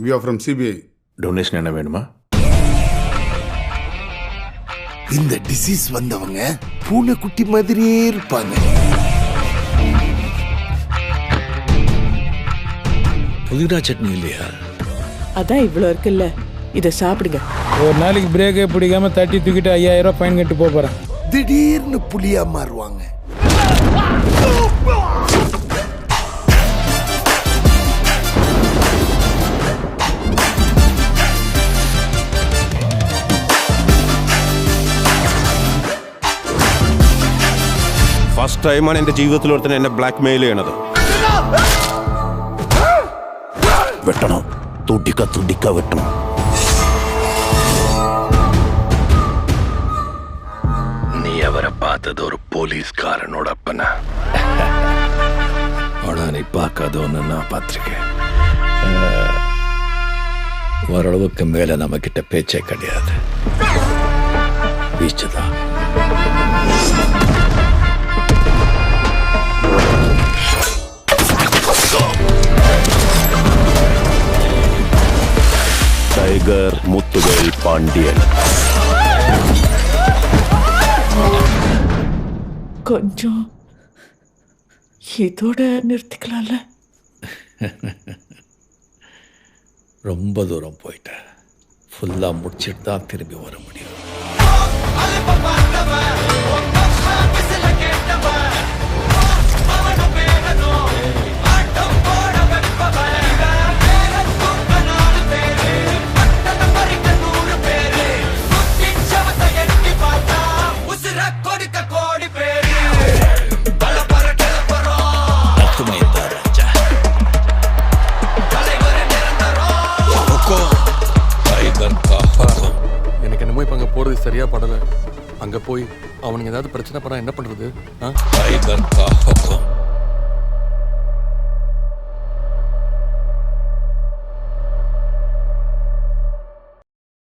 We are from CBI. Donation என்ன வேணுமா? இந்த டிசீஸ் வந்தவங்க பூனைக்குட்டி மாதிரியே இருப்பாங்க. புதினா சட்னி இல்லையா? அதான் இவ்வளோ இருக்குல்ல, இதை சாப்பிடுங்க. ஒரு நாளைக்கு பிரேக்கே பிடிக்காம தட்டி தூக்கிட்டு 5000 ரூபாய் ஃபைன் கட்டி போறேன். திடீர்னு புலியா மாறுவாங்க. ഫസ്റ്റ് ടൈമാണ് എൻ്റെ ജീവിതത്തിൽ ഒരുത്തൻ എന്നെ ബ്ലാക്ക് മെയിൽ ചെയ്യണത്. வெட்டணும், துடிக்க துடிக்க வெட்டணும். நீ அவரை பார்த்தது ஒரு போலீஸ்காரனோட அப்பனா? ஆனா நீ பார்க்காத ஒன்று நான் பார்த்துருக்கேன். ஓரளவுக்கு மேல நம்ம கிட்ட பேச்சே கிடையாது. வீச்சுதான். டைகர் முத்துவேல் பாண்டியன். கொஞ்சம் இதோட நிறுத்திக்கலாம்ல? ரொம்ப தூரம் போயிட்டேன். ஃபுல்லாக முடிச்சிட்டு தான் திரும்பி வர முடியும். எனக்கு என்னமோ இப்போ அங்கே போகிறது சரியா படலை. அங்கே போய் அவனுங்க ஏதாவது பிரச்சனை பண்ணால் என்ன பண்ணுறது?